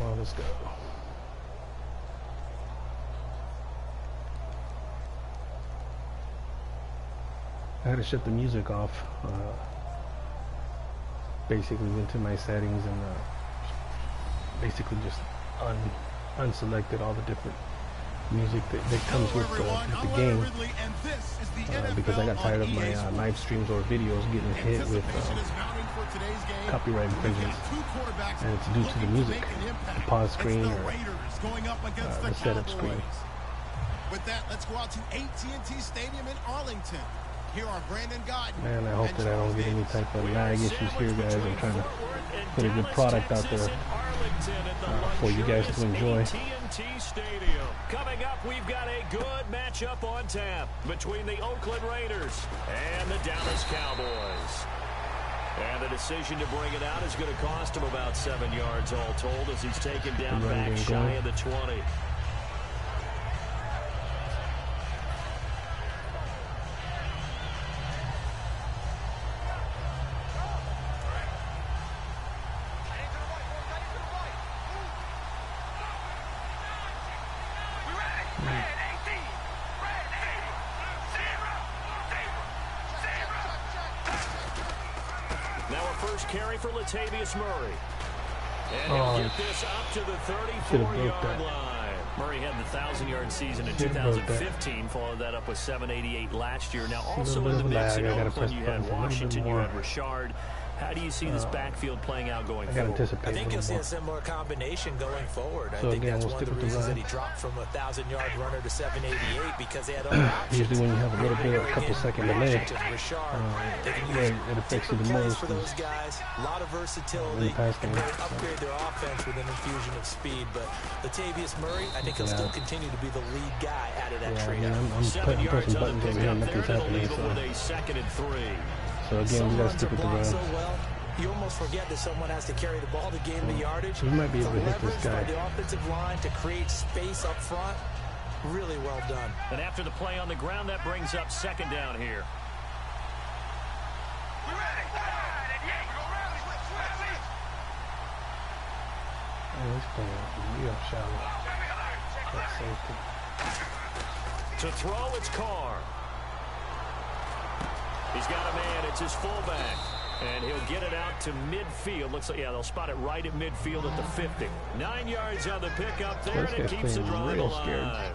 Come on, let's go. I had to shut the music off. Basically went to my settings and basically just unselected all the different music that comes with the game, because I got tired of my live streams or videos getting hit with copyright infringements, and it's due to the music, the pause screen or the setup screen. With that, let's go out to AT&T Stadium in Arlington. Here are Brandon Godden. Man, I hope that I don't get any type of lag issues here, guys. I'm trying to put a good product out there for you guys to enjoy. Coming up, we've got a good matchup on tap between the Oakland Raiders and the Dallas Cowboys. And the decision to bring it out is going to cost him about 7 yards all told, as he's taken down back shy of the 20. Carry for Latavius Murray. And he'll get this up to the 34-yard line. Murray had the 1,000-yard season in 2015, followed that up with 788 last year. Now also in the mix in Oakland, you had Washington, you had Richard. How do you see this backfield playing out going forward? I think you'll see a similar combination going forward. I think that's one of the reasons that he dropped from a 1,000-yard runner to 788, because they had other options. Usually when you have a little bit of a couple-second delay, it affects you the most. For those guys, a lot of versatility, and really upgrade their offense with an infusion of speed. But Latavius Murray, I think he'll still continue to be the lead guy out of that trio. I'm pressing buttons over here, nothing's happening. So again, we gotta stick with the run. You almost forget that someone has to carry the ball to gain the yardage. We might be able to hit this guy. The offensive line to create space up front, really well done. And after the play on the ground, that brings up second down here. Oh, he's playing real shallow. That's safety. To throw, it's Carr. He's got a man. It's his fullback. And he'll get it out to midfield. Looks like, yeah, they'll spot it right at midfield at the 50. 9 yards on the pickup there, and it keeps the drive alive.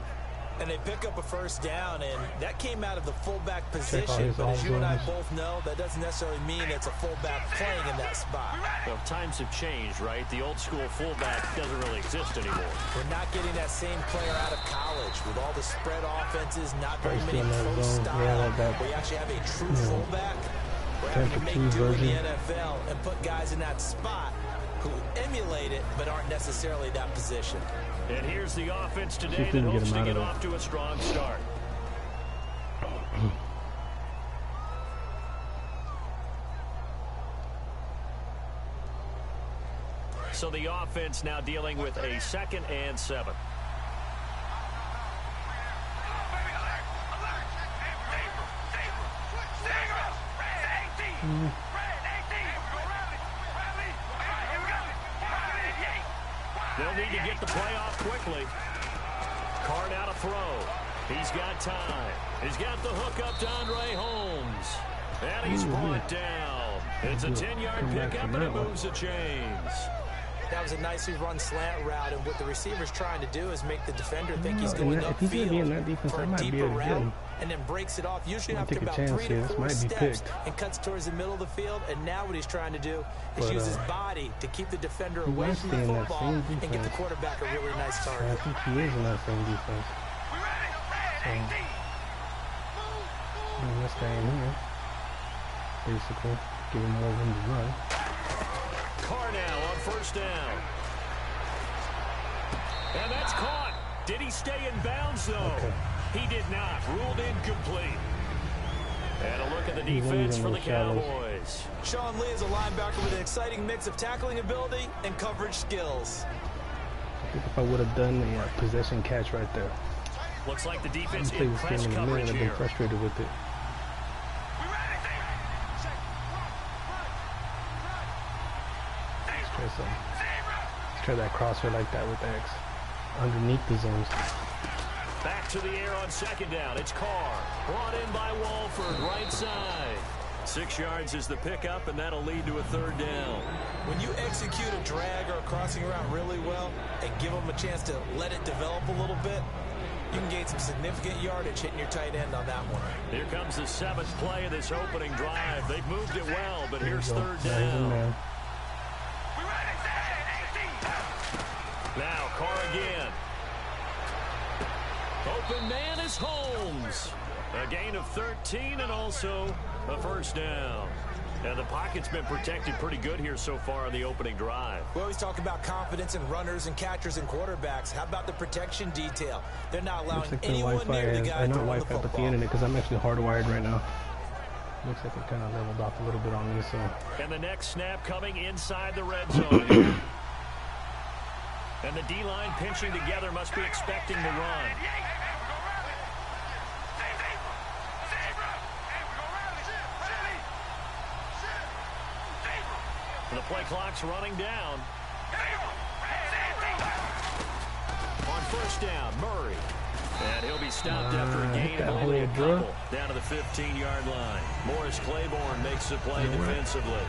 And they pick up a first down, and that came out of the fullback position. But as you and I both know, that doesn't necessarily mean it's a fullback playing in that spot. Well, times have changed, right? The old school fullback doesn't really exist anymore. We're not getting that same player out of college with all the spread offenses, not very many pro style. We actually have a true fullback. We're having to make do in the NFL and put guys in that spot who emulate it but aren't necessarily that position. And here's the offense today that hopes to get off to a strong start. So the offense now dealing with a 2nd and 7. They'll need to get the play off quickly. Card out a throw. He's got time. He's got the hook up to Andre Holmes. And he's brought down. It's a 10-yard pickup, and it moves the chains. That was a nicely run slant route, and what the receiver's trying to do is make the defender think he's going upfield for a deeper route, and then breaks it off, usually after about 3 to 4 steps, and cuts towards the middle of the field. And now what he's trying to do is use his body to keep the defender away from the football and get the quarterback a really nice target. I think he is in that same defense. So, this guy in here, basically, give him more room to run. Carnell on first down. And that's caught. Did he stay in bounds, though? Okay. He did not. Ruled incomplete. And a look at the defense for the Cowboys. Sean Lee is a linebacker with an exciting mix of tackling ability and coverage skills. I think if I would have done the possession catch right there. Looks like the defense in in press coverage I've here. been frustrated with it. Let's try that crosshair like that with X. Underneath the zones. Back to the air on second down. It's Carr. Brought in by Walford, right side. 6 yards is the pickup, and that'll lead to a third down. When you execute a drag or a crossing route really well and give them a chance to let it develop a little bit, you can gain some significant yardage hitting your tight end on that one. Here comes the 7th play of this opening drive. They've moved it well, but here's third down. Now Carr again. Open man is Holmes. A gain of 13 and also a first down. And the pocket's been protected pretty good here so far on the opening drive. We always talk about confidence in runners and catchers and quarterbacks. How about the protection detail? They're not allowing anyone near the guy throwing the football. At the internet because I'm actually hardwired right now. Looks like it kind of leveled off a little bit on me. So. And the next snap coming inside the red zone. And the D-line pinching together, must be expecting the run. The play clock's running down. On first down, Murray. And he'll be stopped after a gain of only a couple down to the 15-yard line. Morris Claiborne makes the play defensively.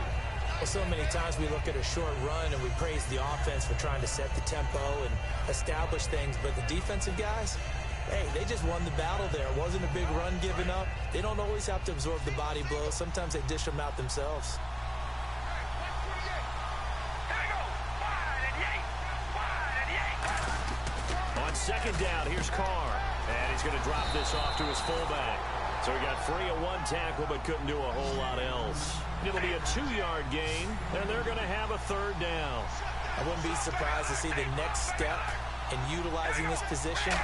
Well, so many times we look at a short run and we praise the offense for trying to set the tempo and establish things, but the defensive guys, hey, they just won the battle there. It wasn't a big run given up. They don't always have to absorb the body blows. Sometimes they dish them out themselves. On second down, here's Carr. And he's going to drop this off to his fullback. So he got free of one tackle but couldn't do a whole lot else. It'll be a 2-yard gain, and they're going to have a third down. I wouldn't be surprised to see the next step in utilizing this position.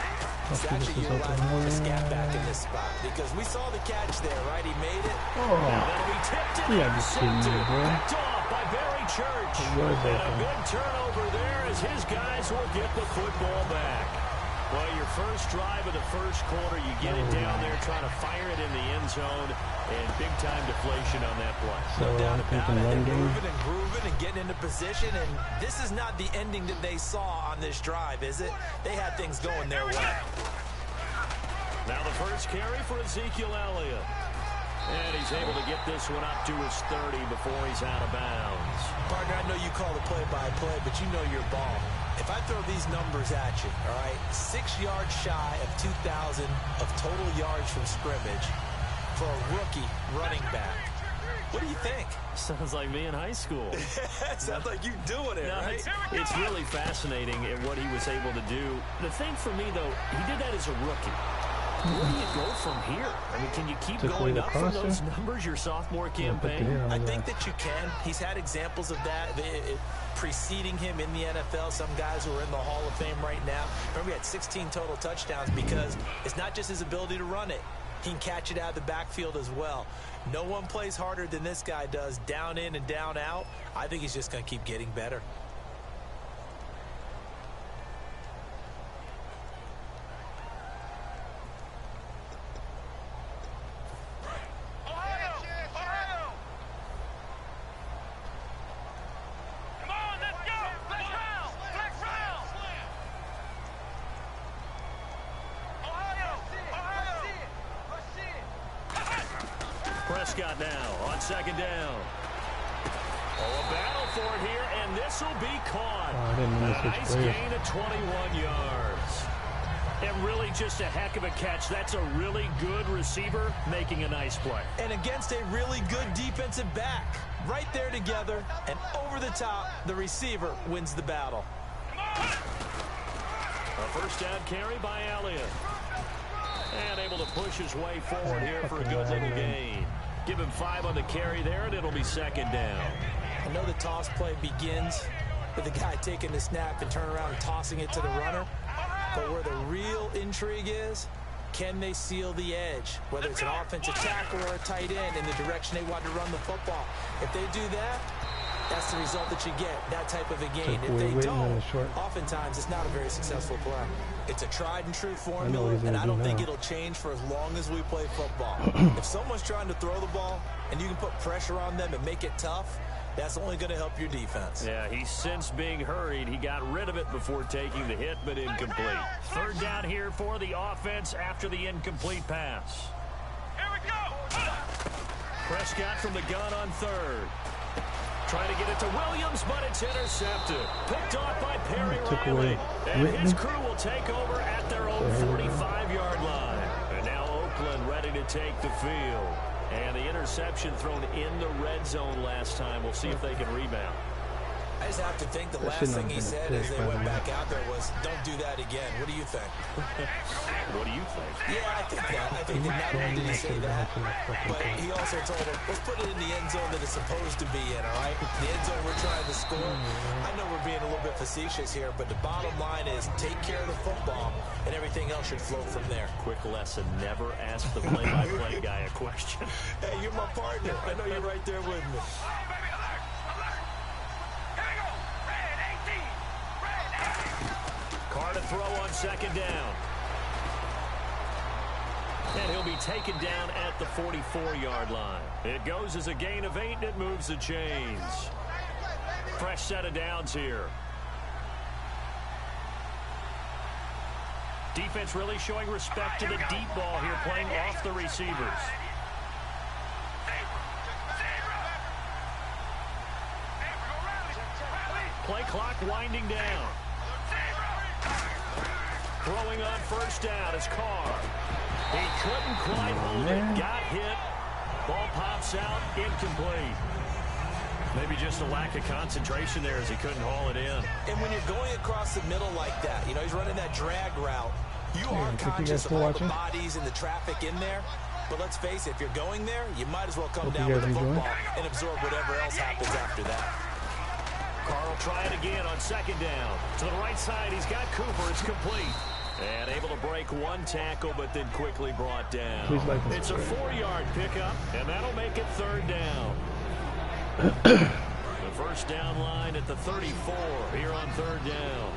It's actually utilizing the scat back in this spot because we saw the catch there, right? He made it. Now that'll be tipped and intercepted. Picked off by Barry Church. And a big turnover there as his guys will get the football back. Well, your first drive of the first quarter, you get it down there, trying to fire it in the end zone, and big-time deflation on that play. So no doubt about it. They're moving and grooving and getting into position, and this is not the ending that they saw on this drive, is it? They had things going their way. Now the first carry for Ezekiel Elliott. And he's able to get this one up to his 30 before he's out of bounds. Partner, I know you call the play-by-play, but you know your ball. If I throw these numbers at you, all right, 6 yards shy of 2,000 of total yards from scrimmage for a rookie running back, what do you think? Sounds like me in high school. Sounds like you doing it, right? It's really fascinating at what he was able to do. The thing for me, though, he did that as a rookie. Where do you go from here? I mean, can you keep going up from those numbers your sophomore campaign? I think that you can. He's had examples of that preceding him in the NFL. Some guys who are in the Hall of Fame right now. Remember, he had 16 total touchdowns because it's not just his ability to run it. He can catch it out of the backfield as well. No one plays harder than this guy does, down in and down out. I think he's just going to keep getting better. Prescott now on second down. Oh, a battle for it here, and this will be caught. A nice gain of 21 yards. And really just a heck of a catch. That's a really good receiver making a nice play. And against a really good defensive back. Right there together, and over the top, the receiver wins the battle. A first down carry by Elliott. And able to push his way forward here for a good little gain. Give him 5 on the carry there, and it'll be second down. I know the toss play begins with the guy taking the snap and turn around and tossing it to the runner. But where the real intrigue is, can they seal the edge? Whether it's an offensive tackle or a tight end in the direction they want to run the football. If they do that, that's the result that you get, that type of a gain. If they don't, oftentimes it's not a very successful play. It's a tried and true formula, and I don't think it'll change for as long as we play football. If someone's trying to throw the ball and you can put pressure on them and make it tough, that's only going to help your defense. Yeah, he's since being hurried. He got rid of it before taking the hit, but incomplete. Third down here for the offense after the incomplete pass. Here we go. Prescott from the gun on third. Trying to get it to Williams, but it's intercepted. Picked off by Perry Riley. And his crew will take over at their own 45-yard line. And now Oakland ready to take the field. And the interception thrown in the red zone last time. We'll see if they can rebound. I just have to think the last thing he said as they went back out there was, don't do that again. What do you think? What do you think? Yeah, I think that. I think that not only did he say that, but he also told him, let's put it in the end zone that it's supposed to be in, all right? The end zone we're trying to score. I know we're being a little bit facetious here, but the bottom line is take care of the football, and everything else should flow from there. Quick lesson, never ask the play-by-play guy a question. Hey, you're my partner. I know you're right there with me. Carr to throw on second down. And he'll be taken down at the 44-yard line. It goes as a gain of 8, and it moves the chains. Fresh set of downs here. Defense really showing respect to the deep ball here, playing off the receivers. Play clock winding down. Throwing on first down is Carr. He couldn't quite hold it. Got hit. Ball pops out. Incomplete. Maybe just a lack of concentration there as he couldn't haul it in. And when you're going across the middle like that, you know, he's running that drag route, you are conscious of all the bodies and the traffic in there. But let's face it, if you're going there, you might as well come down with the football and absorb whatever else happens after that. Carr will try it again on second down. To the right side, he's got Cooper. It's complete. And able to break one tackle, but then quickly brought down. It's a 4-yard pickup, and that'll make it third down. The first down line at the 34 here on third down.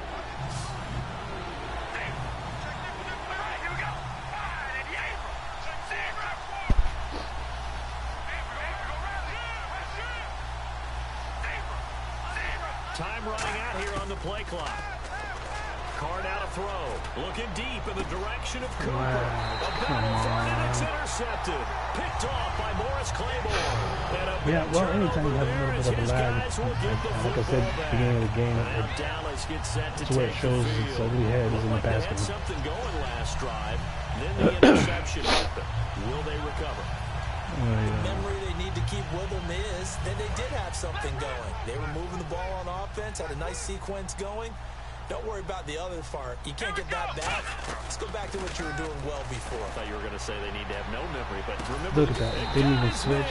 Time running out here on the play clock. Carr now to throw. Looking deep in the direction of Cooper. A battle for it, and it's intercepted. Picked off by Morris Claiborne. Yeah, well, anytime you have a little bit of a lag, like I said at the beginning of the game, it's where it shows its ugly head is in the basket. Something going last drive. Then the interception happened. Will they recover? Memory they need to keep with them is that they did have something going. They were moving the ball on offense, had a nice sequence going. Don't worry about the other part. You can't get that back. Let's go back to what you were doing well before. I thought you were going to say they need to have no memory, but remember. Look at that. They didn't even switch.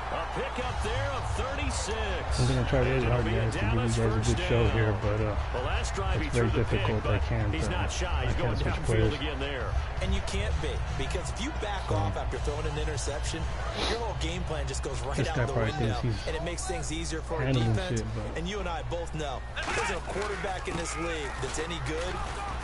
A pickup there of 36. I'm going to try really hard, guys, to give you guys a good show here, but it's very difficult. I can't switch players. And you can't be, because if you back off after throwing an interception, your whole game plan just goes right out the window, and it makes things easier for our defense. And you and I both know, there's a quarterback in this league that's any good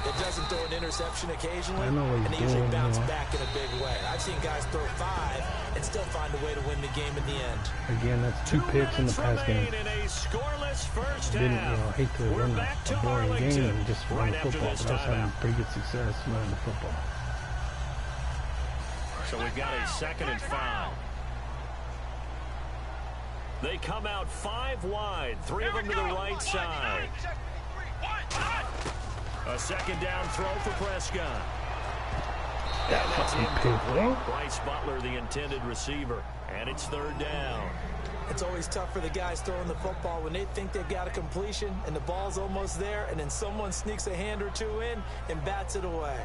that doesn't throw an interception occasionally, and they usually bounce back in a big way. I've seen guys throw 5 and still find a way to win the game in the end. Again, that's 2 picks in the past game. Didn't, hate to run a boring game and just run the football, but I was having pretty good success running the football. So we've got a 2nd and 5. They come out 5 wide, 3 of them to the right side. A 2nd down throw for Prescott. And that's incomplete. Bryce Butler, the intended receiver. And it's 3rd down. It's always tough for the guys throwing the football when they think they've got a completion and the ball's almost there, and then someone sneaks a hand or two in and bats it away.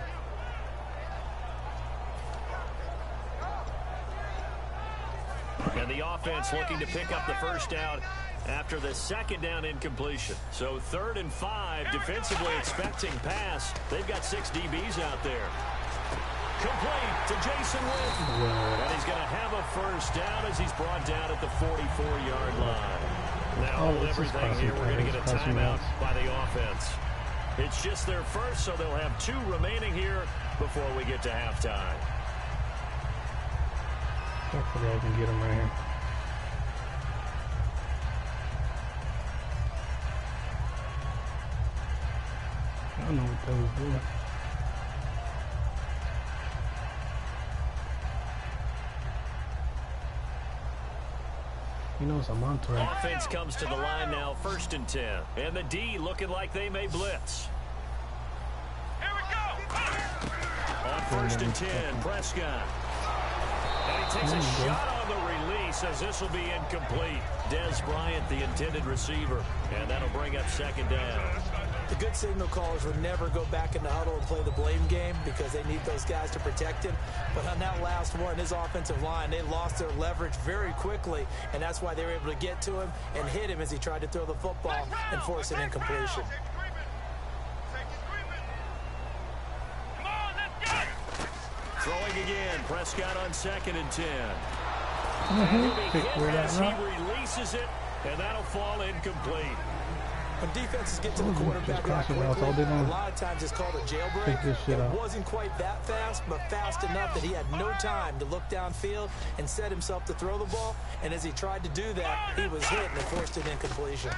And the offense looking to pick up the 1st down after the 2nd down incompletion. So 3rd and 5, defensively expecting pass. They've got 6 DBs out there. Complete to Jason Witten. And he's going to have a 1st down as he's brought down at the 44-yard line. Now, with everything here, we're going to get a timeout by the offense. It's just their first, so they'll have 2 remaining here before we get to halftime. Hopefully I can get him right here. I don't know what that was doing. He knows I'm on to him. Offense comes to the line now, 1st and 10. And the D looking like they may blitz. Here we go. On 1st and 10, Prescott. And he takes a shot on the release as this will be incomplete. Dez Bryant, the intended receiver. And that'll bring up 2nd down. The good signal callers would never go back in the huddle and play the blame game because they need those guys to protect him. But on that last one, his offensive line, they lost their leverage very quickly, and that's why they were able to get to him and hit him as he tried to throw the football and force an incompletion. Throwing again, Prescott on 2nd and 10. He releases it, and that'll fall incomplete. When defenses get to the quarterback that quickly, a lot of times it's called a jailbreak. It wasn't quite that fast, but fast enough that he had no time to look downfield and set himself to throw the ball. And as he tried to do that, he was hit and it forced an incompletion.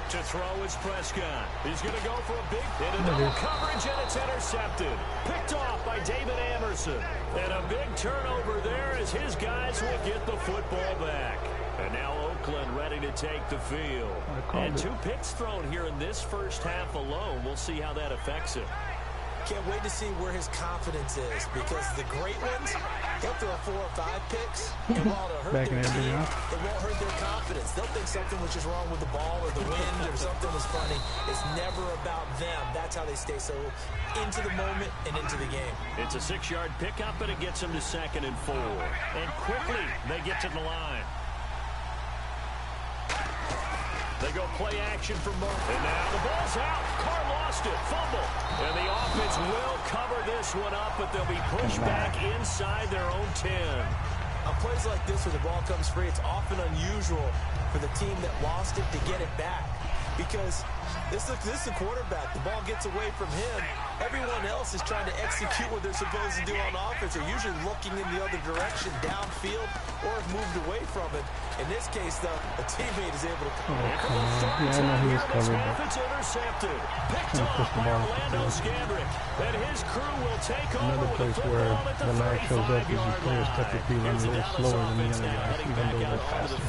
To throw is Prescott. He's going to go for a big hit in double coverage, and it's intercepted. Picked off by David Amerson. And a big turnover there as his guys will get the football back. And now Oakland ready to take the field. And 2 picks thrown here in this first half alone. We'll see how that affects it. Can't wait to see where his confidence is, because the great ones, they'll throw 4 or 5 picks, and while it'll hurt their team, it won't hurt their confidence. They'll think something was just wrong with the ball or the wind or something was funny. It's never about them. That's how they stay so into the moment and into the game. It's a 6-yard pickup, and it gets them to 2nd and 4. And quickly, they get to the line. They go play action for Mo. And now the ball's out. Carr lost it. Fumble. And the offense will cover this one up, but they'll be pushed back inside their own 10. On plays like this where the ball comes free, it's often unusual for the team that lost it to get it back. Because this is the quarterback. The ball gets away from him. Everyone else is trying to execute what they're supposed to do on offense. They're usually looking in the other direction, downfield, or have moved away from it. In this case, though, a teammate is able to come in. Yeah, I know he was covered, but it's intercepted. Picked off by Orlando Scandrick. And his crew will take another place where the lag shows up is the players typically run a little slower than the other guys, even though they're faster.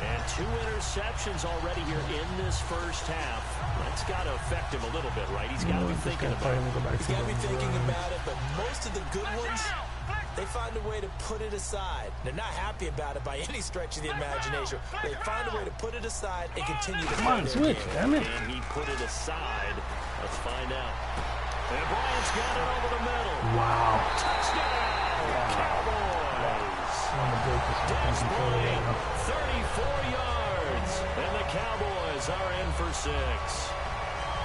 And 2 interceptions already here in this first half. That's got to affect him a little bit, right? He's got to be thinking about it. He's got to be thinking about it, but most of the good ones, they find a way to put it aside. They're not happy about it by any stretch of the imagination. They find a way to put it aside and continue to play their game. Damn it. And he put it aside. Let's find out. And Bryant's got it over the middle. Wow. Touchdown, Cowboys. Dez Bryant, 34 yards. And the Cowboys are in for 6.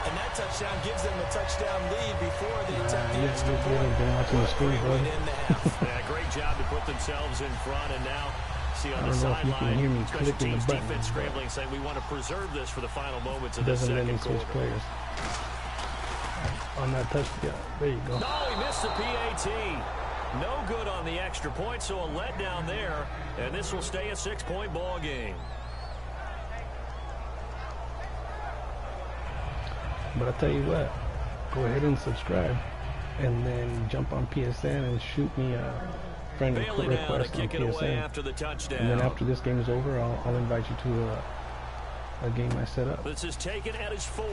And that touchdown gives them a touchdown lead before they attempt the extra point. Yeah, great job to put themselves in front, and now see on the sideline, special teams defense scrambling, saying we want to preserve this for the final moments of the second quarter. On that touchdown, there you go. No, he missed the PAT. No good on the extra point, so a letdown there, and this will stay a 6-point ball game. But I tell you what, go ahead and subscribe and then jump on PSN and shoot me a friend request on PSN. And then after this game is over, I'll invite you to a game I set up. This is taken at his 4.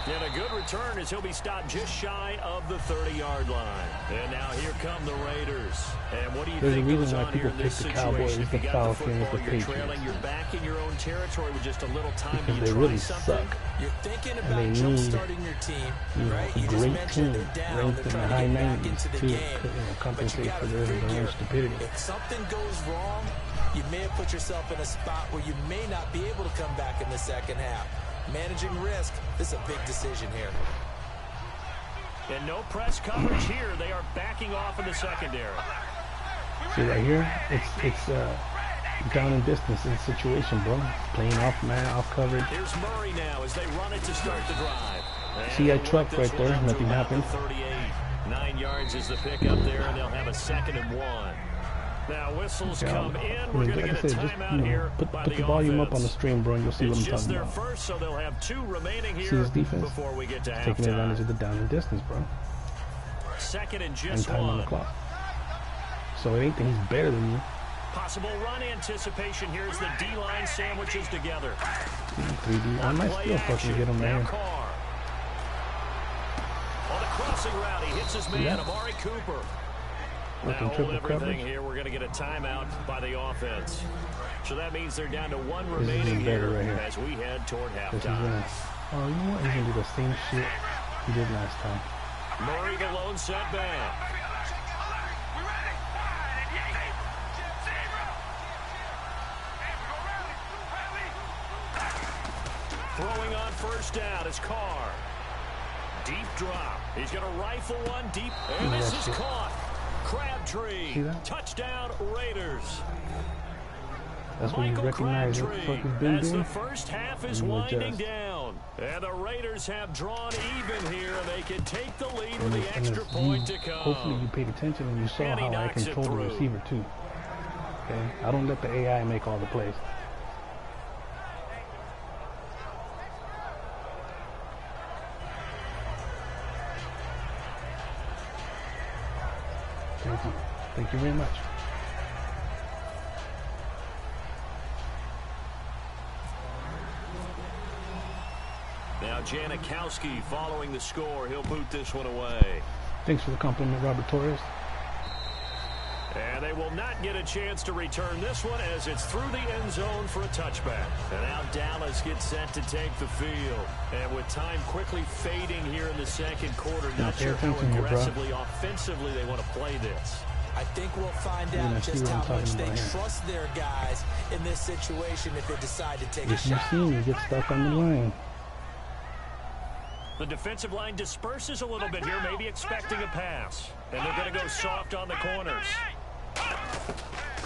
And a good return as he'll be stopped just shy of the 30-yard line. And now here come the Raiders. And what do you think goes on here in this situation? If you got the football, you're trailing, you're back in your own territory with just a little time. Because they really suck. You're thinking about jump-starting your team, right? A great team ranked in the high 90s to compensate for their own stupidity. If something goes wrong, you may have put yourself in a spot where you may not be able to come back in the second half. Managing risk, this is a big decision here. And no press coverage here. They are backing off in the secondary. See right here, it's down and distance in the situation, bro. Playing off man, off coverage. Here's Murray now as they run it to start the drive. See that truck right there? Nothing happened. 38. 9 yards is the pickup there, and they'll have a 2nd and 1. Now whistles come in. We're going to get a timeout here. Put the volume up on the stream, bro, and you'll see what I'm talking about. It's just their first, so they'll have 2 remaining here. See his defense? Before we get to halftime. Taking advantage of the down and distance, bro. 2nd and just 1. And time on the clock. So it ain't that he's better than you. Possible run anticipation. Here's the D-line sandwiches together. 3D. I might still fucking get him right here. On the crossing route, he hits his man, Amari Cooper. Now hold everything here. We're going to get a timeout by the offense. So that means they're down to 1 remaining here as we head toward halftime. Oh, you know what? He's going to do the same shit he did last time. Murray the lone setback. Throwing on first down is Carr. Deep drop. He's going to rifle one deep. And this is caught. Crabtree. Touchdown Raiders. That's when you recognize what the fuck has been doing. The first half is winding down. And the Raiders have drawn even here. They can take the lead with the extra point to come. Hopefully you paid attention and you saw how I control the receiver too. Okay? I don't let the AI make all the plays. Thank you. Thank you very much. Now Janikowski following the score. He'll boot this one away. Thanks for the compliment, Robert Torres. And they will not get a chance to return this one as it's through the end zone for a touchback. And now Dallas gets set to take the field. And with time quickly fading here in the second quarter, not sure how aggressively, offensively they want to play this. I think we'll find out just how much they trust their guys in this situation if they decide to take a shot. You get stuck on the line. The defensive line disperses a little bit here, maybe expecting a pass. And they're going to go soft on the corners.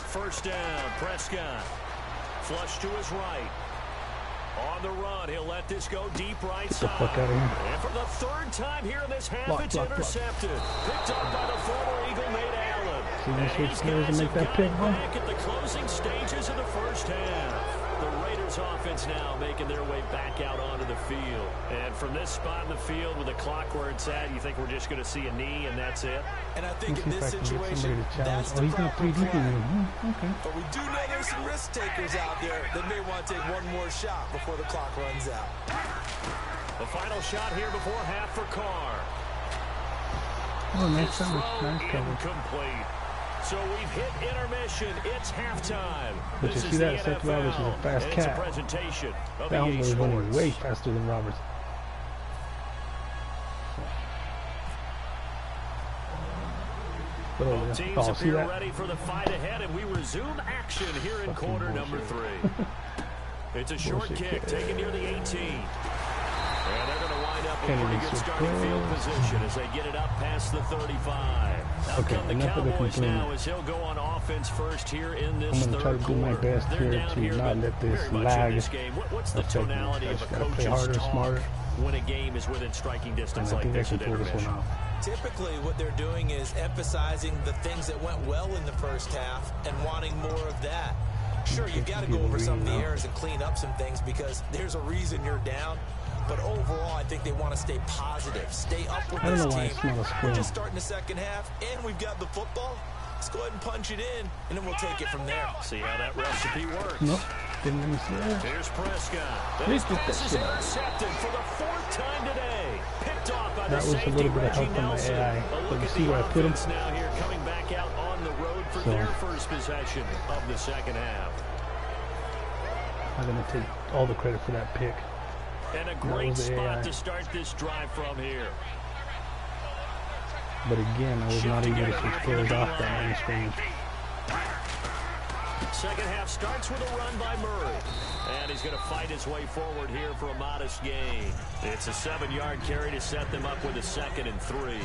First down, Prescott. Flush to his right. On the run, he'll let this go deep right side. And for the 3rd time here in this half, it's intercepted. Picked up by the former Eagle, Nate Allen. See these players to make that pick, huh? Back at the closing stages of the first half. The Raiders offense now making their way back out onto the field. And from this spot in the field with the clock where it's at, you think we're just going to see a knee and that's it? And I think in this situation, that's the proper play. Okay. But we do know there's some risk takers out there that may want to take one more shot before the clock runs out. The final shot here before half for Carr. Oh, nice coverage. Incomplete. So we've hit intermission. It's halftime. But you see that Seth Roberts is a fast cat. That one was running way faster than Roberts. Both teams appear ready for the fight ahead, and we resume action here in quarter number 3. It's a short kick taken near the 18. And they're going to wind up with pretty good starting field position as they get it up past the 35. Out come the Cowboys now as he'll go on offense first here in this third quarter. I'm going to try to do my best here to not let this lag What's the tonality of a coach's talk when a game is within striking distance like this at intermission? Typically, what they're doing is emphasizing the things that went well in the first half and wanting more of that. Sure, you got to go over some of the errors and clean up some things because there's a reason you're down. But overall, I think they want to stay positive, stay up with this team. We're just starting the second half, and we've got the football. Let's go ahead and punch it in, and then we'll take it from there. See how that recipe works. No, didn't let me see that. Here's Prescott. This pass is intercepted for the 4th time today. Picked off by the safety, That was a little bit of help from my AI. But you see where I put him? Now here coming back out on the road for their first possession of the second half. I'm going to take all the credit for that pick. And a great spot to start this drive from here. But again, I was not able to switch players off that main screen. Second half starts with a run by Murray. And he's going to fight his way forward here for a modest gain. It's a 7-yard carry to set them up with a 2nd and 3.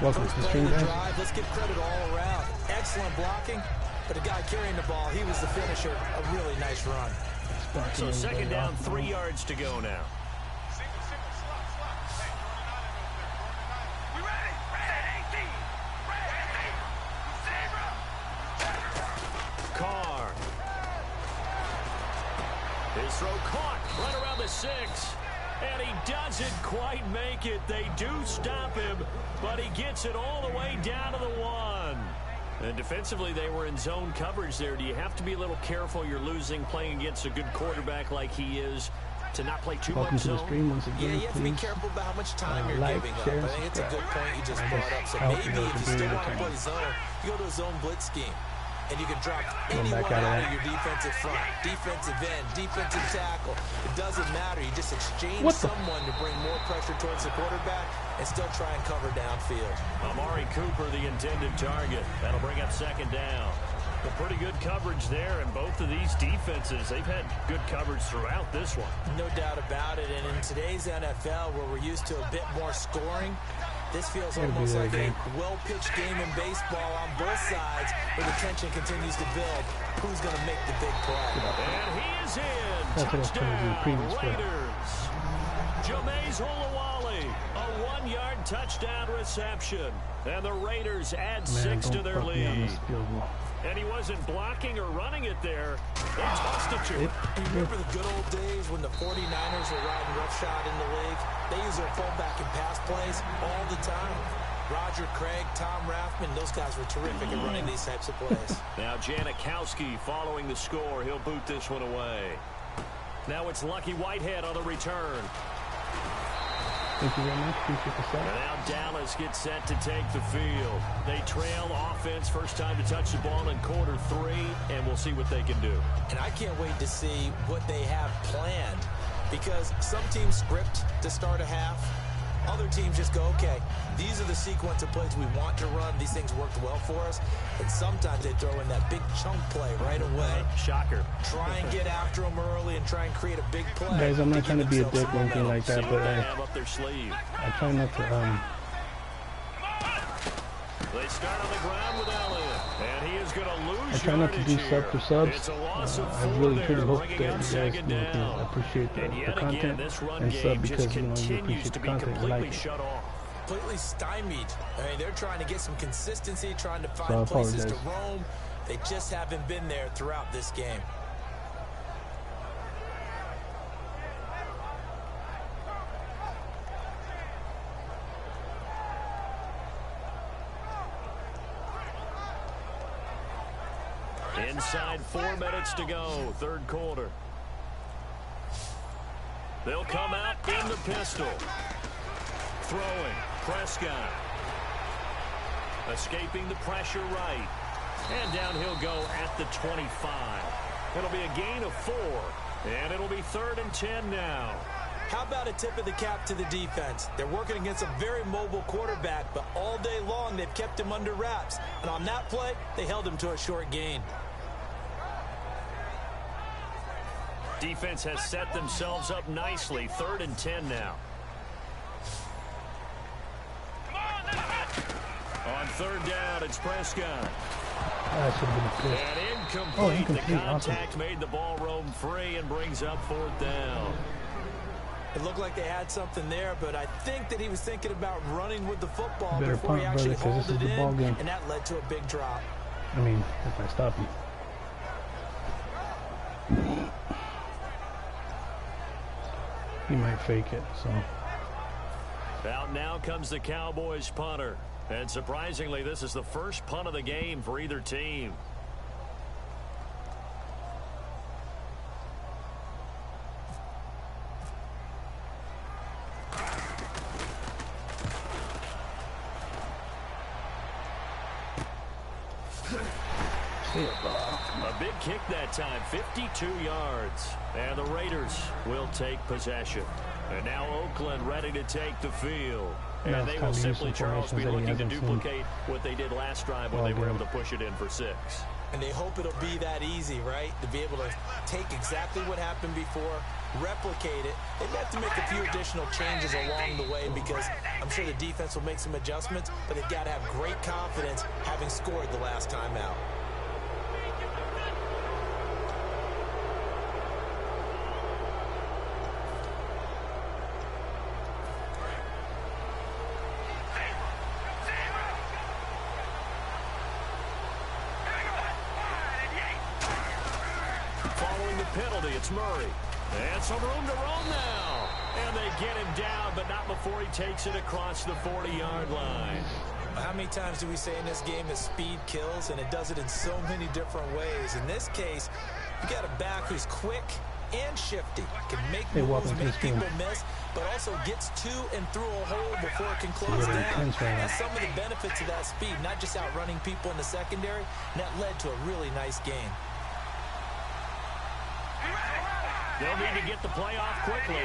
Welcome to the stream, guys. Let's give credit all around. Excellent blocking, but the guy carrying the ball, he was the finisher. A really nice run. So second down, 3 yards to go now. Carr. His throw caught right around the 6. And he doesn't quite make it. They do stop him, but he gets it all the way down to the 1. And defensively, they were in zone coverage there. Do you have to be a little careful? You're losing playing against a good quarterback like he is to not play too much zone. Yeah, you have to be careful about how much time you're giving up. I think it's a good point you just brought up. So maybe if you still want to play zone, you go to a zone blitz scheme. And you can drop anyone out of your defensive front, defensive end, defensive tackle. It doesn't matter. You just exchange someone to bring more pressure towards the quarterback and still try and cover downfield. Amari Cooper, the intended target. That'll bring up second down. But pretty good coverage there, and both of these defenses, they've had good coverage throughout this one. No doubt about it, and in today's NFL, where we're used to a bit more scoring, this feels almost like a well-pitched game in baseball on both sides, where the tension continues to build. Who's going to make the big play? And he is in. Touchdown, Raiders. Jameis Holowale, a 1-yard touchdown reception. And the Raiders add 6 to their lead. And he wasn't blocking or running it there. They tossed it to him. Remember the good old days when the 49ers were riding roughshod in the league? They use their fullback in pass plays all the time. Roger Craig, Tom Rathman, those guys were terrific at running these types of plays. Now Janikowski following the score. He'll boot this one away. Now it's Lucky Whitehead on the return. Thank you very much. Appreciate the set. Now Dallas gets set to take the field. They trail offense, first time to touch the ball in quarter 3, and we'll see what they can do. And I can't wait to see what they have planned, because some teams script to start a half. Other teams just go, okay, these are the sequence of plays we want to run. These things worked well for us. And sometimes they throw in that big chunk play right away. Shocker. Try and get after them early and try and create a big play. Guys, I'm not trying to be a dick or anything like that, but I try not to, They start on the ground with Elliott, and he is going to lose. I try not to do sub for subs. I really truly hope that you guys can appreciate the content and sub because you appreciate the content. I like it. Completely stymied. I mean, they're trying to get some consistency, trying to find places to roam. They just haven't been there throughout this game. Inside 4 minutes to go, third quarter. They'll come out in the pistol. Throwing, Prescott. Escaping the pressure right. And down he'll go at the 25. It'll be a gain of 4. And it'll be 3rd and 10 now. How about a tip of the cap to the defense? They're working against a very mobile quarterback, but all day long they've kept him under wraps. And on that play, they held him to a short gain. Defense has set themselves up nicely. 3rd and 10 now. On 3rd down, it's Prescott. That should have been a pick. And incomplete. The contact made the ball roam free and brings up 4th down. It looked like they had something there, but I think that he was thinking about running with the football before he actually hauled it in, and that led to a big drop. I mean, if I stop you. He might fake it, so. Out now comes the Cowboys punter. And surprisingly, this is the first punt of the game for either team. A big kick that time, 52 yards. And the Raiders will take possession. And now Oakland ready to take the field. And they will simply, Charles, be looking to duplicate what they did last drive when they were able to push it in for 6. And they hope it'll be that easy, right? To be able to take exactly what happened before, replicate it. They may have to make a few additional changes along the way because I'm sure the defense will make some adjustments, but they've got to have great confidence having scored the last time out. Penalty, it's Murray. And some room to roam now. And they get him down, but not before he takes it across the 40-yard line. How many times do we say in this game that speed kills, and it does it in so many different ways? In this case, you got a back who's quick and shifty. Can make moves, make people miss, but also gets to and through a hole before it can close down. That's some of the benefits of that speed, not just outrunning people in the secondary, and that led to a really nice game. They'll need to get the play off quickly.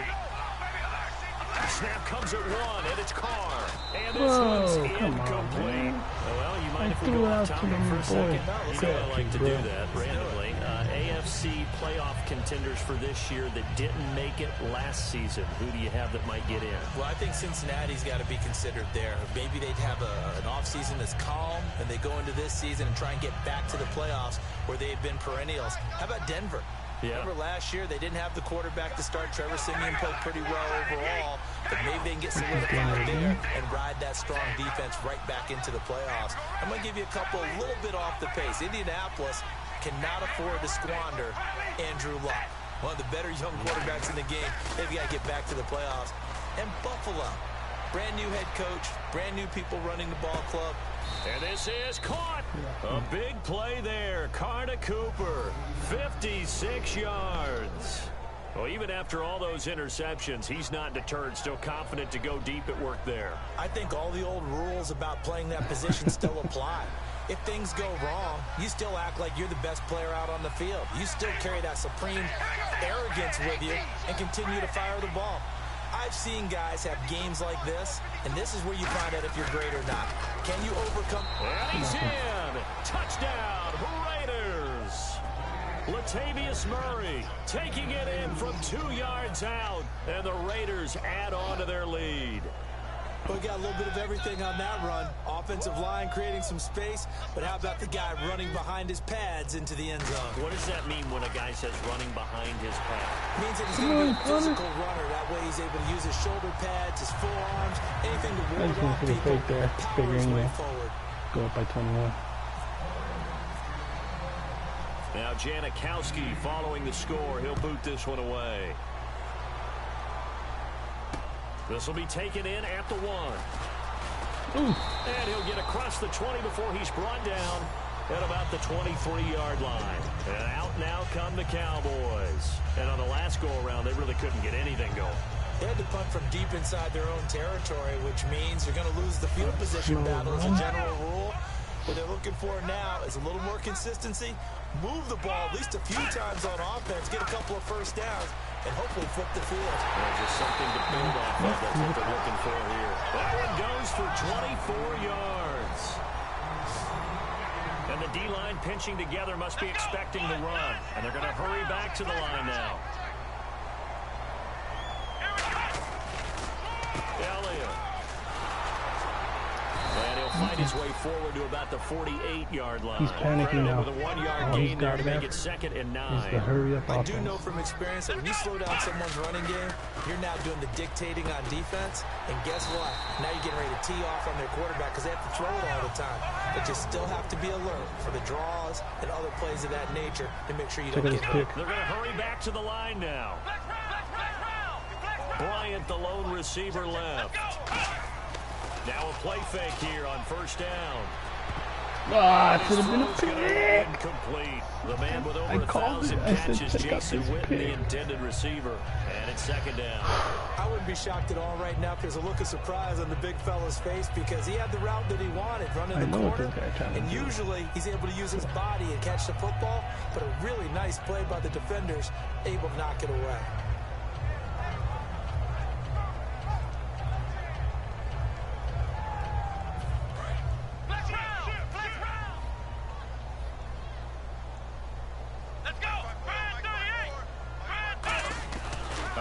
Snap comes at 1, and it's Carr. And this one's incomplete. Well, you mind if we go off topic for a second? You know I like to do that randomly. AFC playoff contenders for this year that didn't make it last season. Who do you have that might get in? Well, I think Cincinnati's got to be considered there. Maybe they'd have an offseason that's calm, and they go into this season and try and get back to the playoffs where they had been perennials. How about Denver? Yeah. Remember last year, they didn't have the quarterback to start. Trevor Siemian played pretty well overall, but maybe they can get solidified there and ride that strong defense right back into the playoffs. I'm going to give you a couple a little bit off the pace. Indianapolis cannot afford to squander Andrew Luck, one of the better young quarterbacks in the game. They've got to get back to the playoffs. And Buffalo, brand new head coach, brand new people running the ball club. And this is caught. A big play there. Carr to Cooper. 56 yards. Well, even after all those interceptions, he's not deterred. Still confident to go deep at work there. I think all the old rules about playing that position still apply. If things go wrong, you still act like you're the best player out on the field. You still carry that supreme arrogance with you and continue to fire the ball. I've seen guys have games like this, and this is where you find out if you're great or not. Can you overcome? And he's in. Touchdown, Raiders. Latavius Murray taking it in from 2 yards out, and the Raiders add on to their lead. We got a little bit of everything on that run. Offensive line creating some space, but how about the guy running behind his pads into the end zone? What does that mean when a guy says running behind his pads? It means that he's going to be a physical runner. That way he's able to use his shoulder pads, his forearms, anything to ward off people. Power his way forward. Go up by 21. Now Janikowski following the score. He'll boot this one away. This will be taken in at the 1. And he'll get across the 20 before he's brought down at about the 23-yard line. And out now come the Cowboys. And on the last go-around, they really couldn't get anything going. They had to punt from deep inside their own territory, which means you're going to lose the field position battle as a general rule. What they're looking for now is a little more consistency, move the ball at least a few times on offense, get a couple of first downs, and hopefully flip the field. Just something to build off of. That's what they're looking for here. That one goes for 24 yards. And the D-line pinching together must be expecting the run. And they're going to hurry back to the line now. Elliott. And he'll fight his way forward to about the 48-yard line. He's panicking now. With a 1-yard gain there to make it 2nd and 9. He's the hurry up offense. I do know from experience that when you slow down someone's running game, you're now doing the dictating on defense. And guess what? Now you're getting ready to tee off on their quarterback because they have to throw it all the time. But you still have to be alert for the draws and other plays of that nature to make sure you don't get hurt. They're going to hurry back to the line now. Bryant, the lone receiver, left. Now a play fake here on first down. Ah, it should have been a pick. Incomplete. The man with over 1,000 catches, Jason Witten, the intended receiver. And it's second down. I wouldn't be shocked at all right now. There's a look of surprise on the big fella's face because he had the route that he wanted, running the corner. And usually he's able to use his body and catch the football, but a really nice play by the defenders, able to knock it away.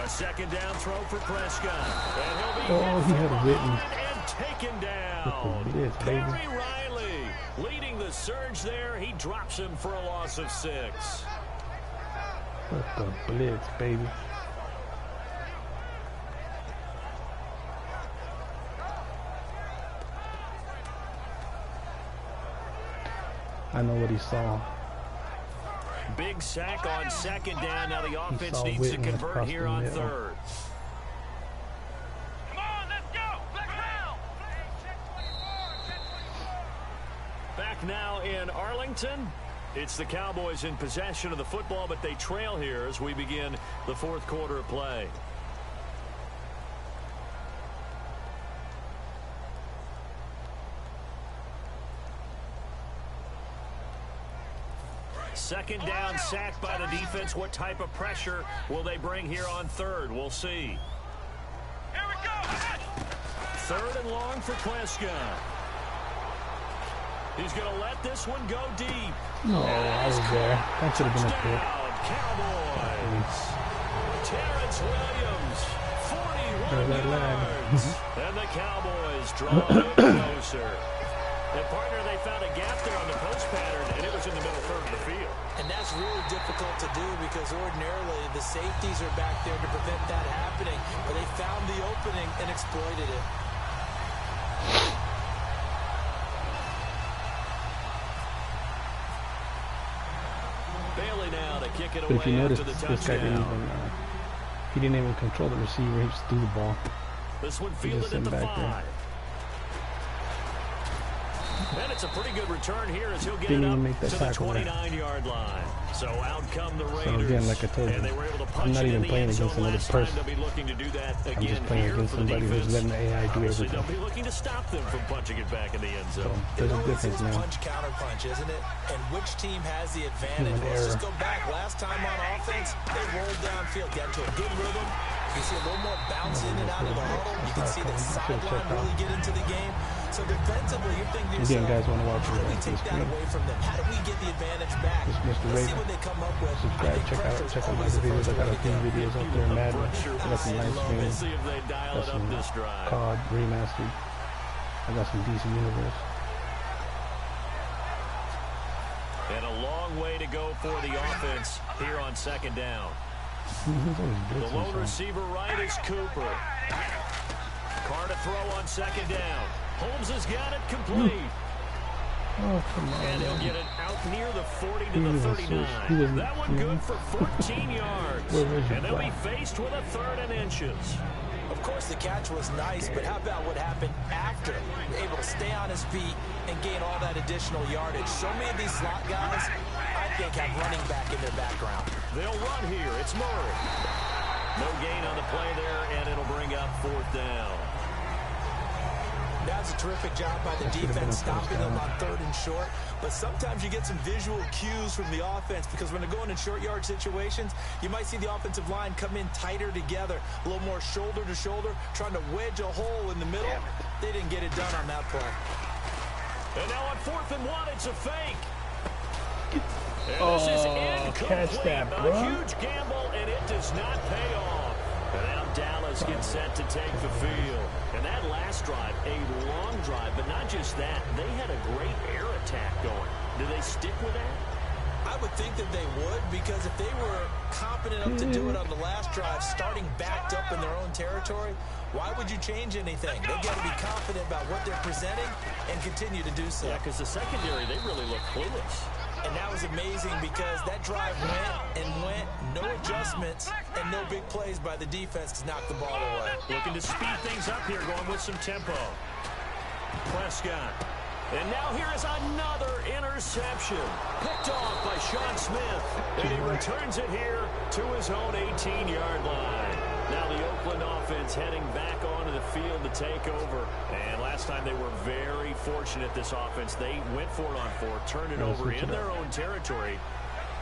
Second down throw for Prescott. And he'll be he had a Witten. And taken down. Perry Riley leading the surge there. He drops him for a loss of 6. What the blitz, baby. I know what he saw. Big sack on second down. Now the offense needs to convert here on third. Come on, let's go. Back now in Arlington. It's the Cowboys in possession of the football, but they trail here as we begin the fourth quarter of play. Second down, sacked by the defense. What type of pressure will they bring here on third? We'll see. Here we go. Third and long for Prescott. He's going to let this one go deep. No, I was there. That should have been a pick. Cowboys. Terrence Williams, 41 yards. And the Cowboys draw it closer. And partner, they found a gap there on the post pattern, and it was in the middle third of the field. And that's really difficult to do because ordinarily the safeties are back there to prevent that happening. But they found the opening and exploited it. Bailey now to kick it But away if you notice, after the this guy didn't even control the receiver. He just threw the ball. This one fielded at the 5. And it's a pretty good return here as he'll get it up to the 29-yard line. So out come the Raiders. So again, like I told you, and they were able to punch I'm not even playing against another person. They'll be looking to do that again. I'm just playing against somebody who's letting the AI do everything. They'll be looking to stop them from punching it back in the end zone. So there's a difference, man. Punch counter punch, isn't it? And which team has the advantage? Let's just go back. Last time on offense, they rolled downfield, got to a good rhythm. You see a little more bounce in and out of the huddle. You can see the sideline really get into the game. So defensively, you're thinking to yourself, guys want to watch how do we take that away from them? How do we get the advantage back? Let's see what they come up with. Subscribe, check out my videos. I got a few videos out there in Madden. I got some nice streams. Got some COD remastered. I got some decent universe. And a long way to go for the offense here on second down. The lone receiver right is Cooper. Carr to throw on second down. Holmes has got it complete. Oh, come on. And he'll get it out near the 40 to the 39. That one good for 14 yards. And they'll be faced with a third and inches. Of course, the catch was nice, but how about what happened after? Able to stay on his feet and gain all that additional yardage. So many of these slot guys, I think, have running back in their background. They'll run here. It's Murray. No gain on the play there, and it'll bring up fourth down. That's a terrific job by the defense, stopping them on third and short. But sometimes you get some visual cues from the offense because when they're going in short yard situations, you might see the offensive line come in tighter together, a little more shoulder to shoulder, trying to wedge a hole in the middle. They didn't get it done on that play. And now on 4th and 1, it's a fake. And this is catch that, bro. A huge gamble, and it does not pay off. And now Dallas gets set to take the field. And that last drive, a long drive, but not just that. They had a great air attack going. Do they stick with that? I would think that they would, because if they were confident enough to do it on the last drive, starting backed up in their own territory, why would you change anything? They've got to be confident about what they're presenting and continue to do so. Yeah, because the secondary, they really look clueless. And that was amazing because that drive went, no adjustments, and no big plays by the defense to knock the ball away. Looking to speed things up here, going with some tempo. Prescott. And now here is another interception. Picked off by Sean Smith. And he returns it here to his own 18-yard line. Now the Oakland offense heading back onto the field to take over. And last time they were very fortunate, this offense. They went for it on fourth, turned it over in their own territory.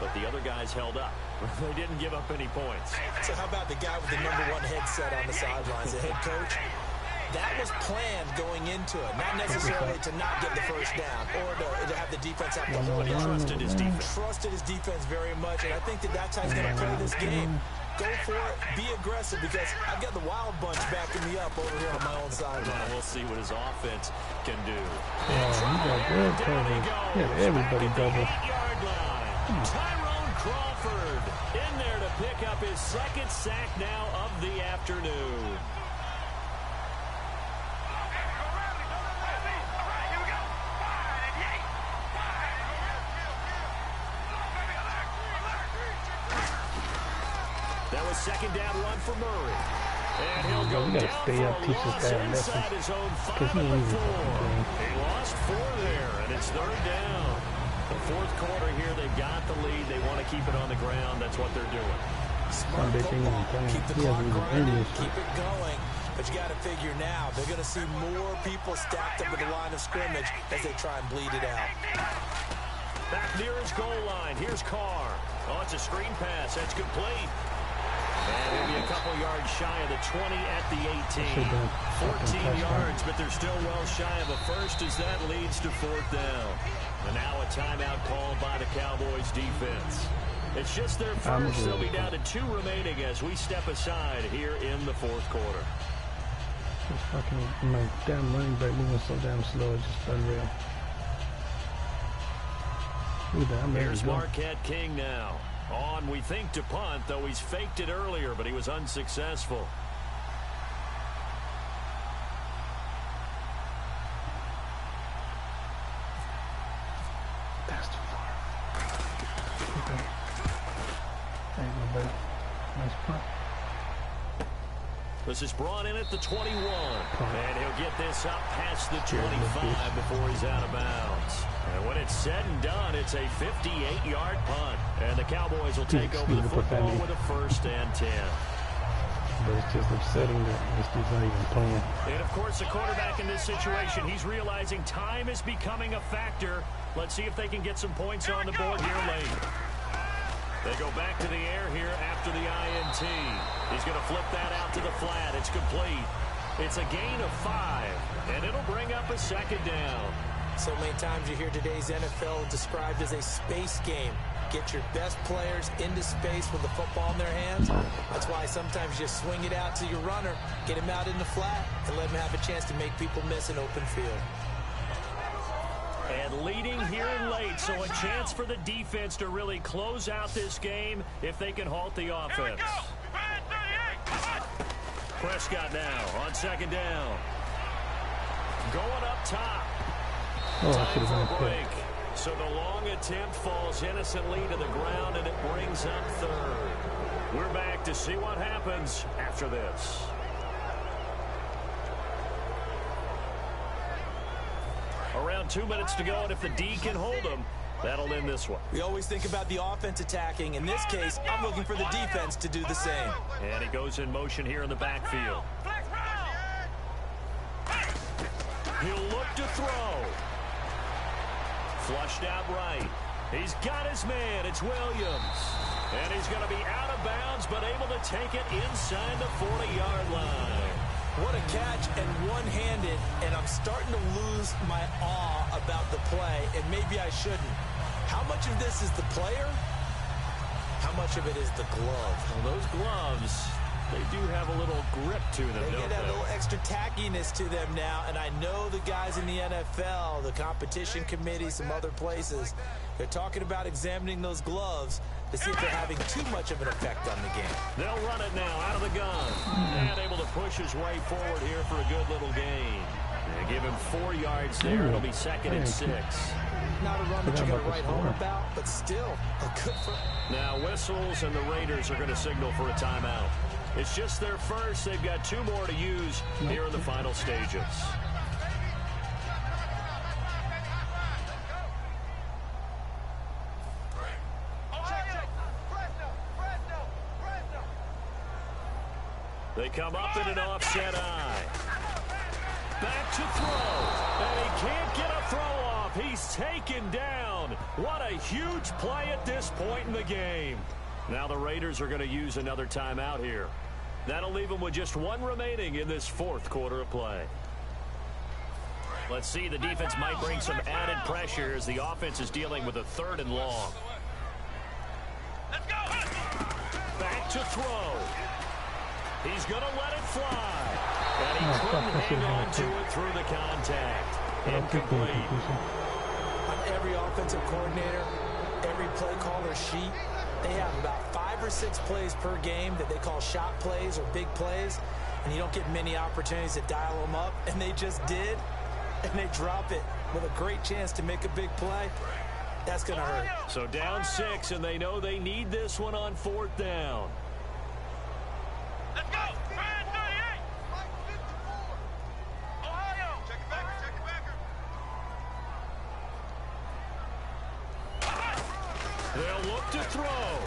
But the other guys held up. They didn't give up any points. So how about the guy with the #1 headset on the sidelines, the head coach? That was planned going into it, not necessarily to not get the first down or to have the defense have to hold it. He trusted his defense. Trusted his defense very much, and I think that's how he's going to play this game. Go for it, be aggressive, because I've got the wild bunch backing me up over here on my own sideline. We'll see what his offense can do. Oh, he got good coverage. Yeah, everybody double. Tyrone Crawford in there to pick up his second sack now of the afternoon. That was second down run for Murray. And he'll go we gotta down stay up, teach this guy a lesson. his own 5 Because he on ain't the even 4. game. He lost 4 there, and it's third down. The fourth quarter here, they've got the lead. They want to keep it on the ground. That's what they're doing. Smart football. Keep the clock running. Keep it going. But you got to figure now, they're going to see more people stacked up at the line of scrimmage as they try and bleed it out. Back near his goal line. Here's Carr. Oh, it's a screen pass. That's complete. And he'll be a couple yards shy of the 20 at the 18. 14 yards, but they're still well shy of a first as that leads to fourth down. And now a timeout called by the Cowboys defense. It's just their first. They'll be down to 2 remaining as we step aside here in the fourth quarter. This fucking, my damn running back moving so damn slow, it's just unreal. Look at that, I'm ready Here's to go. Marquette King now. On, we think, to punt, though he's faked it earlier, but he was unsuccessful. That's too far. Okay. There you go, buddy. Nice punt. This is brought in at the 21. And he'll get this up past the 25 before he's out of bounds. And when it's said and done, it's a 58-yard punt. And the Cowboys will take over the football with a 1st and 10. But it's just upsetting that this dude's not even playing. And, of course, the quarterback in this situation, he's realizing time is becoming a factor. Let's see if they can get some points on the board here late. They go back to the air here after the INT. He's going to flip that out to the flat. It's complete. It's a gain of 5, and it'll bring up a 2nd down. So many times you hear today's NFL described as a space game. Get your best players into space with the football in their hands. That's why sometimes you just swing it out to your runner, get him out in the flat, and let him have a chance to make people miss an open field. And leading here late, so a chance for the defense to really close out this game if they can halt the offense. Prescott now on 2nd down. Going up top. Time for a break. So the long attempt falls innocently to the ground, and it brings up 3rd. We're back to see what happens after this. Around 2 minutes to go, and if the D can hold them, that'll end this one. We always think about the offense attacking. In this case, I'm looking for the defense to do the same. And he goes in motion here in the backfield. He'll look to throw. Flushed out right. He's got his man. It's Williams. And he's going to be out of bounds, but able to take it inside the 40-yard line. What a catch, and one-handed, and I'm starting to lose my awe about the play, and maybe I shouldn't. How much of this is the player? How much of it is the glove? Well, those gloves, they do have a little grip to them, They don't get a little extra tackiness to them now, and I know the guys in the NFL, the competition committee, some other places, they're talking about examining those gloves to see if they're having too much of an effect on the game. They'll run it now out of the gun. And able to push his way forward here for a good little gain. They give him 4 yards there. It'll be 2nd and 6. Not a run that you're going to write home about, but still a good for. Now whistles, and the Raiders are going to signal for a timeout. It's just their first. They've got 2 more to use here in the final stages. They come up in an offset eye. Back to throw. And he can't get a throw off. He's taken down. What a huge play at this point in the game. Now the Raiders are going to use another timeout here. That'll leave them with just 1 remaining in this 4th quarter of play. Let's see, the defense might bring some added pressure as the offense is dealing with a 3rd and long. Let's go. Back to throw. He's going to let it fly. And he couldn't hang on to it through the contact. Incomplete. On every offensive coordinator, every play caller sheet, they have about 5 or 6 plays per game that they call shot plays or big plays, and you don't get many opportunities to dial them up, and they just did, and they drop it with a great chance to make a big play. That's going to hurt. So down 6, and they know they need this one on 4th down. Let's go. Brand 38. Ohio. Check it back. Check it back. They'll look to throw.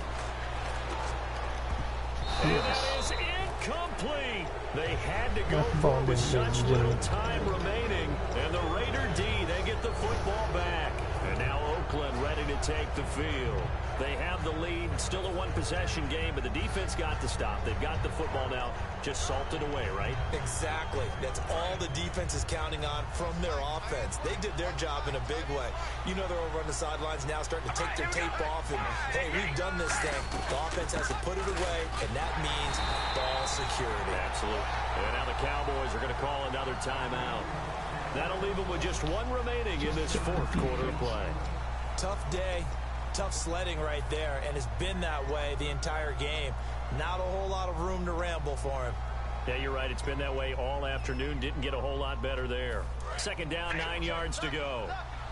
And it is incomplete. They had to go for it with such little time remaining. And the Raider D, they get the football back. And now Oakland ready to take the field. They have the lead, still a 1-possession game, but the defense got the stop. They've got the football now, just salted away, right? Exactly. That's all the defense is counting on from their offense. They did their job in a big way. You know they're over on the sidelines now starting to take their tape off, and, hey, we've done this thing. The offense has to put it away, and that means ball security. Absolutely. And now the Cowboys are going to call another timeout. That'll leave them with just 1 remaining in this 4th quarter of play. Tough day. Tough sledding right there, and it's been that way the entire game. Not a whole lot of room to ramble for him. Yeah, you're right. It's been that way all afternoon. Didn't get a whole lot better there. 2nd down, 9 yards to go.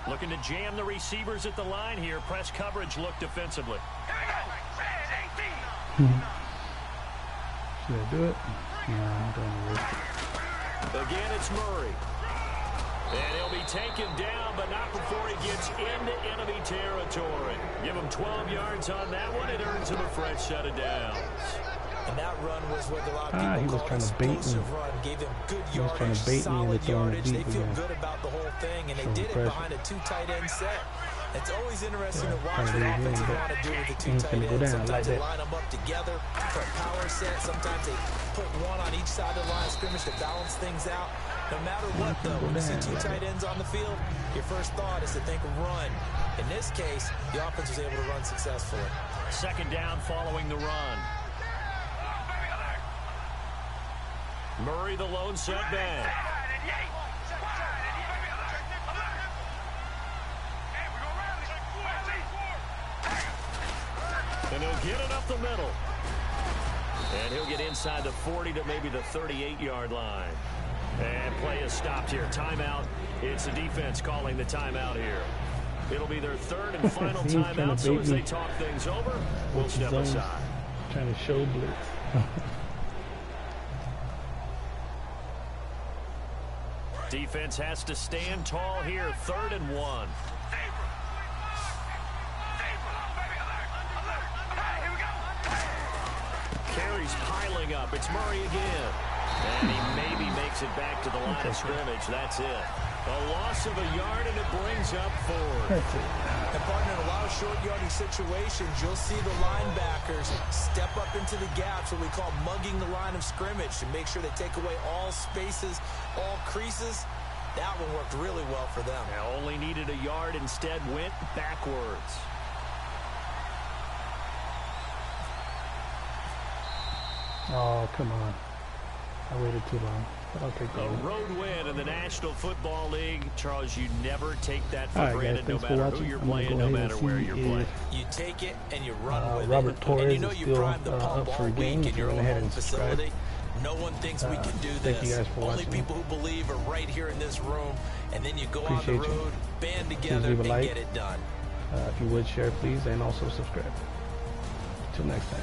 Looking to jam the receivers at the line here. Press coverage look defensively. Should I do it? No, I'm don't risk it. Again, it's Murray. And he'll be taken down, but not before he gets into enemy territory. Give him 12 yards on that one. It earns him a fresh set of downs. And that run was what a lot of people he was call trying an to bait me. explosive run. Gave them good He was trying yardage, to bait me solid into throwing the yardage. deep They feel again. good about the whole thing, and they Showing did it pressure. behind a 2 tight end set. It's always interesting to watch trying to what do it offenses again, want to do with the 2 He's tight gonna go ends. down Sometimes like they that. line them up together for a power set. Sometimes they put 1 on each side of the line of scrimmage to balance things out. No matter what, though, when you see 2 tight ends on the field, your first thought is to think of run. In this case, the offense was able to run successfully. 2nd down following the run. Murray, the lone setback. And he'll get it up the middle. And he'll get inside the 40 to maybe the 38-yard line. And play is stopped here. Timeout. It's the defense calling the timeout here. It'll be their 3rd and final timeout, so as they talk things over, we'll step aside. Trying to show blitz. Defense has to stand tall here. 3rd and 1. Carries piling up. It's Murray again. And he maybe makes it back to the line of scrimmage. That's it. A loss of a yard, and it brings up 4. And partner, in a lot of short yardage situations, you'll see the linebackers step up into the gaps, what we call mugging the line of scrimmage, to make sure they take away all spaces, all creases. That one worked really well for them. Now only needed a yard, instead went backwards. Oh, come on. I waited too long. But I'll take that. A road win in the National Football League. Charles, you never take that for All right, granted, guys, no thanks for matter watching. who you're I'm gonna playing, go no ahead and matter where see you're if playing. You take it and you run with Robert it. Torres And you know is you still primed the pump up for all a game. week in If you your went own ahead home and subscribed, facility. No one thinks we can do this. Thank you guys for Only watching. people who believe are right here in this room, and then you go Appreciate on the road, band together, leave a and like. get it done. If you would share, please, and also subscribe. Till next time.